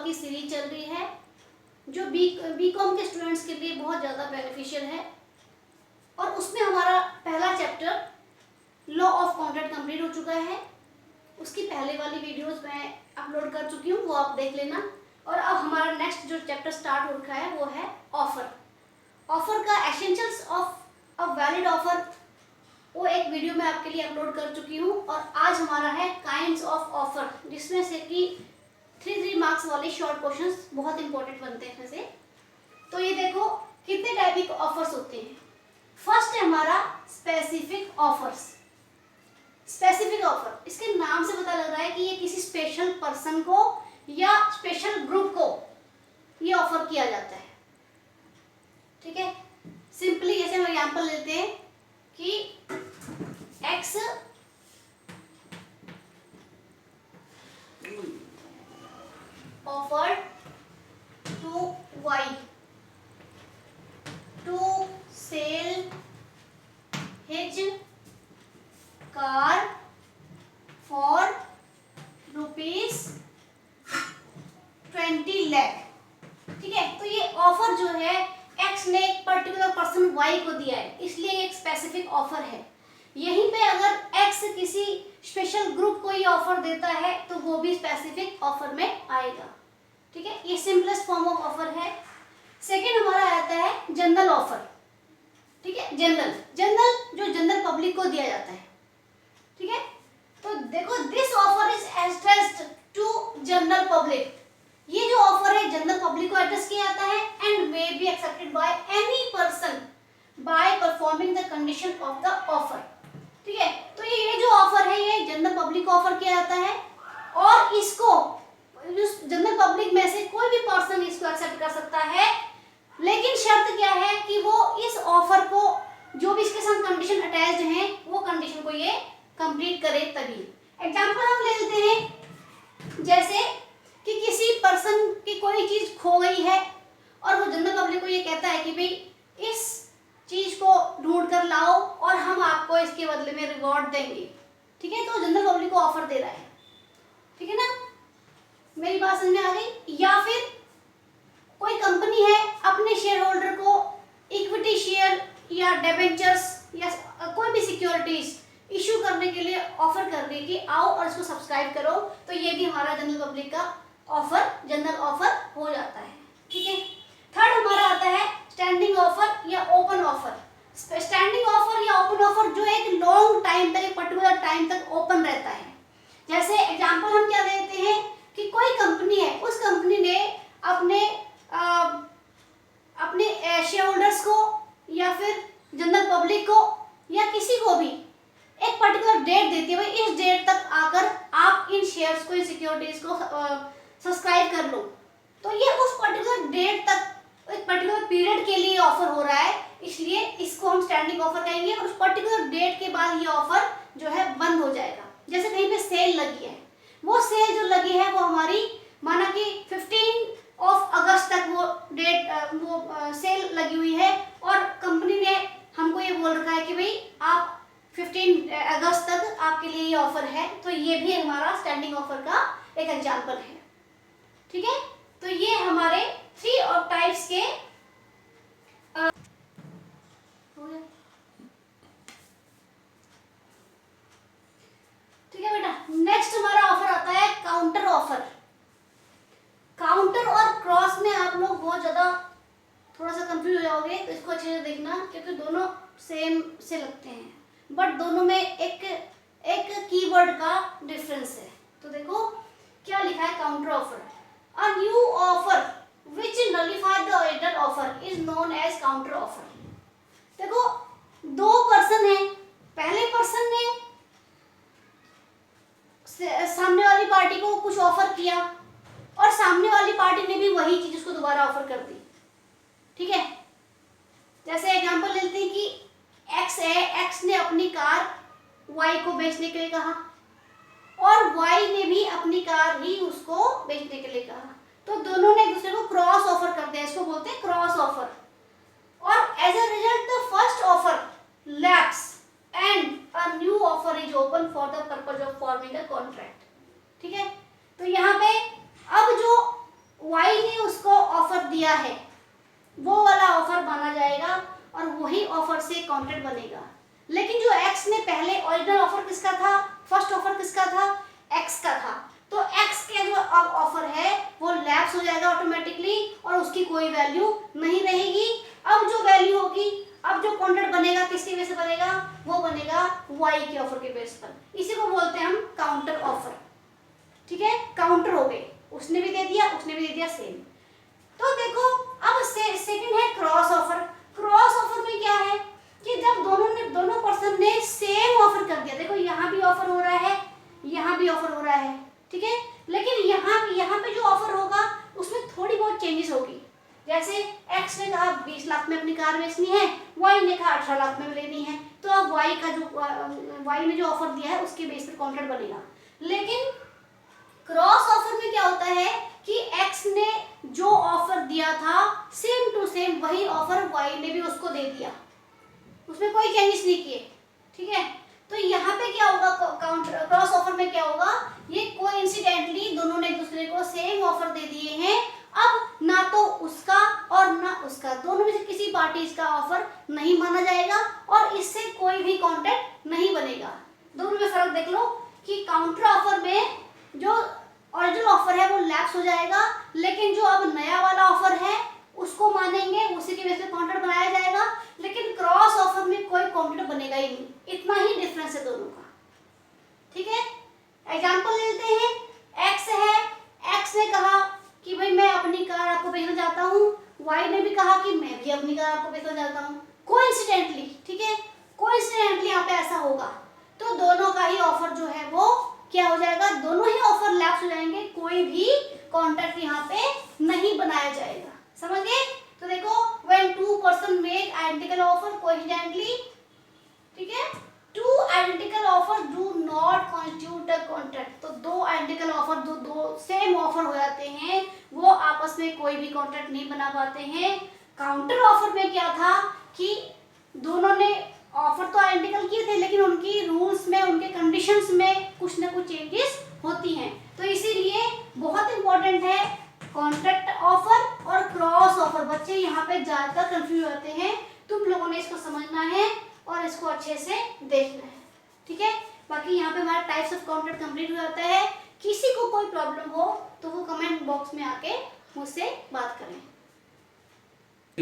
Offer की series चल रही है जो बीकॉम के स्टूडेंट्स के लिए बहुत ज़्यादा बेनिफिशियल है। और उसमें हमारा पहला chapter law of contract complete हो चुका है। उसकी पहले वाली वीडियोस मैं अपलोड कर चुकी हूँ, वो आप देख लेना। और अब हमारा नेक्स्ट जो चैप्टर स्टार्ट हो रखा है वो है ऑफर। ऑफर का essentials of a valid offer, वो एक वीडियो मैं आपके लिए अपलोड कर चुकी हूँ। और आज हमारा है काइंड्स ऑफ ऑफर, जिसमें से कि 3 मार्क्स वाले शॉर्ट क्वेश्चंस बहुत इंपॉर्टेंट बनते हैं इसमें से। तो ये देखो कितने टाइप के ऑफर्स होते हैं। फर्स्ट है हमारा स्पेसिफिक ऑफर्स। स्पेसिफिक ऑफर, इसके नाम से पता लग रहा है कि ये किसी स्पेशल पर्सन को या स्पेशल ग्रुप को ये ऑफर किया जाता है। ठीक है, सिंपली जैसे हम एग्जांपल लेते हैं कि X offered to Y to sell his car for ₹20 lakh. ठीक है, तो ये ऑफर जो है एक्स ने एक पर्टिकुलर पर्सन वाई को दिया है, इसलिए एक स्पेसिफिक ऑफर है। यहीं पे अगर एक्स किसी स्पेशल ग्रुप को ये ऑफर देता है तो वो भी स्पेसिफिक ऑफर में आएगा। ठीक है, ये सिंपलेस्ट फॉर्म ऑफ ऑफर है। सेकेंड हमारा आता है जनरल ऑफर। ठीक है, जनरल जो जनरल पब्लिक को दिया जाता है। ठीक है, तो देखो this offer is addressed to general public. ये जो ऑफर है जनरल पब्लिक को एड्रेस किया जाता है and may be accepted by any person by performing the condition of the offer. ठीक है, तो ये जो ऑफर है ये जनरल पब्लिक को ऑफर किया जाता है और इसको जनरल पब्लिक में से कोई भी पर्सन इसको एक्सेप्ट कर सकता है। लेकिन शर्त क्या है कि वो इस ऑफर को जो भी इसके साथ कंडीशन अटैच्ड हैं वो कंडीशन को ये कंप्लीट करे तभी। एग्जांपल हम ले लेते हैं, जैसे कि किसी पर्सन की कोई चीज खो गई है और वो जनरल पब्लिक को ये कहता है कि भाई इस चीज को ढूंढ कर लाओ और हम आपको इसके बदले में रिवॉर्ड देंगे। ठीक है, तो जनरल पब्लिक को ऑफर दे रहा है। ठीक है ना, मेरी बात समझ में आ गई। या फिर कोई कंपनी है अपने शेयर होल्डर को इक्विटी शेयर या डिबेंचर्स या कोई भी सिक्योरिटीज इशू करने के लिए ऑफर कर रही है कि आओ और इसको सब्सक्राइब करो, तो ये भी हमारा जनरल पब्लिक का ऑफर जनरल ऑफर हो जाता है। ठीक है, थर्ड हमारा आता है स्टैंडिंग ऑफर या ओपन ऑफर। स्टैंडिंग ऑफर या ओपन ऑफर जो एक लॉन्ग टाइम तक, एक पर्टिकुलर टाइम तक ओपन रहता है। जैसे एग्जांपल हम क्या देते हैं कि कोई कंपनी है, उस कंपनी ने अपने शेयर होल्डर्स को या फिर जनरल पब्लिक को या किसी को भी एक पर्टिकुलर डेट देती है, भाई इस डेट तक आकर आप इन शेयर्स को, इन सिक्योरिटीज को सब्सक्राइब कर लो। तो ये उस पर्टिकुलर डेट तक, एक पर्टिकुलर पीरियड के लिए ऑफर हो रहा है, इसलिए इसको हम स्टैंडिंग ऑफर कहेंगे। और उस पर्टिकुलर डेट के बाद ये ऑफर जो है बंद हो जाएगा। जैसे कहीं पे सेल लगी है, वो सेल जो लगी है वो हमारी माना कि 15 अगस्त तक वो डेट सेल लगी हुई है और कंपनी ने हमको ये बोल रखा है कि भाई आप 15 अगस्त तक आपके लिए ये ऑफर है, तो ये भी हमारा स्टैंडिंग ऑफर का एक एग्जांपल है। ठीक है, तो ये हमारे 3 टाइप्स के ठीक है बेटा। नेक्स्ट हमारा ऑफर आता है काउंटर ऑफर। काउंटर और क्रॉस में आप लोग बहुत ज्यादा थोड़ा सा कंफ्यूज हो जाओगे, तो इसको अच्छे से देखना क्योंकि दोनों सेम से लगते हैं, बट दोनों में एक कीवर्ड का डिफरेंस है। तो देखो क्या लिखा है counter offer. A new offer which nullify the original offer is known as counter offer. देखो दो पर्सन है, पहले पर्सन ने सामने वाली पार्टी को कुछ ऑफर किया और सामने वाली पार्टी ने भी वही चीज उसको दोबारा ऑफर कर दी। ठीक है, जैसे एग्जांपल लेते हैं कि एक्स है, एक्स ने अपनी कार वाई को बेचने के लिए कहा और वाई ने भी अपनी कार ही उसको बेचने के लिए कहा, तो दोनों ने एक दूसरे को क्रॉस ऑफर कर दिया, इसको बोलते हैं क्रॉस ऑफर। और as a result the first offer lapse and a new offer is open for the purpose of forming a contract. ठीक है, तो यहाँ पे अब जो वो वाला ऑफर माना जाएगा और वही ऑफर से कॉन्ट्रैक्ट बनेगा। लेकिन जो एक्स ने पहले ओरिजिनल ऑफर किसका था, फर्स्ट ऑफर किसका था, एक्स का था, तो एक्स के जो अब ऑफर है वो लैप्स हो जाएगा ऑटोमेटिकली और उसकी कोई वैल्यू नहीं रहेगी। अब जो वैल्यू होगी, अब जो कॉन्ट्रैक्ट बनेगा किसकी बेस पर बनेगा, वो बनेगा वाई के ऑफर के बेस पर। इसी को बोलते हैं हम काउंटर ऑफर। ठीक है, काउंटर हो गए, उसने भी दे दिया, उसने भी दे दिया, सेम। तो देखो अब सेकंड है क्रॉस ऑफर। क्रॉस ऑफर में क्या है कि जब दोनों पर्सन ने सेम ऑफर कर दिया, देखो यहाँ भी ऑफर हो रहा है, यहाँ भी ऑफर हो रहा है, ठीक है, लेकिन यहाँ पे जो ऑफर होगा उसमें थोड़ी बहुत चेंजेस होगी। जैसे एक्स ने कहा 20 लाख में अपनी कार बेचनी है, वाई ने कहा 18 लाख में लेनी है, तो अब वाई ने जो ऑफर दिया है उसके बेस पर कॉन्ट्रैक्ट बनेगा। लेकिन क्रॉस ऑफर में क्या होता है कि एक्स ने जो ऑफर दिया था सेम टू सेम वही ऑफर वाई ने भी उसको दे दिया, उसमें कोई चेंजेस नहीं किए। ठीक है, तो यहाँ पे क्या होगा, काउंटर क्रॉस ऑफर में क्या होगा, ये कोइंसिडेंटली दोनों ने एक दूसरे को सेम ऑफर दे दिए हैं। अब ना तो उसका और ना उसका, दोनों में से किसी पार्टी का ऑफर नहीं माना जाएगा और इससे कोई भी कॉन्ट्रैक्ट नहीं बनेगा। दोनों में फर्क देख लो कि काउंटर ऑफर में जो ओरिजिनल ऑफर है वो लैप्स हो जाएगा, लेकिन जो अब नया वाला ऑफर है उसको मानेंगे, उसी के बेस पे कॉन्ट्रैक्ट बनाया जाएगा। लेकिन क्रॉस ऑफर में कोई कॉन्ट्रैक्ट बनेगा ही नहीं, इतना ही डिफरेंस है दोनों का। ठीक है, एग्जांपल लेते हैं, एक्स है, एक्स ने कहा कि भाई मैं अपनी कार आपको बेचना चाहता हूँ, वाई ने भी कहा कि मैं भी अपनी कार आपको बेचना चाहता हूँ। कोइंसिडेंटली, ठीक है, कोइंसिडेंटली यहाँ पे ऐसा होगा, तो दोनों का ही ऑफर जो है वो क्या हो जाएगा, दोनों ही ऑफर लैप्स हो जाएंगे, कोई भी कॉन्ट्रैक्ट यहाँ पे नहीं बनाया जाएगा। समझ गए? तो देखो when two person make identical offer coincidentally, ठीक है, two identical offer do not constitute a contract। तो दो आइडेंटिकल ऑफर, दो सेम ऑफर हो जाते हैं, वो आपस में कोई भी कॉन्ट्रैक्ट नहीं बना पाते हैं। काउंटर ऑफर में क्या था कि दोनों ने ऑफर तो आइडेंटिकल किए थे, लेकिन उनकी रूल्स में, उनके कंडीशंस में कुछ ना कुछ चेंजेस होती हैं। तो इसीलिए बहुत इंपॉर्टेंट है कॉन्ट्रैक्ट ऑफर और क्रॉस ऑफर। बच्चे यहाँ पे ज़्यादातर कंफ्यूज होते हैं, तुम लोगों ने इसको समझना है और इसको अच्छे से देखना है। ठीक है, बाकी यहाँ पे हमारा टाइप्स ऑफ कॉन्ट्रैक्ट कंप्लीट हो जाता है। किसी को कोई प्रॉब्लम हो तो वो कमेंट बॉक्स में आके मुझसे बात करें।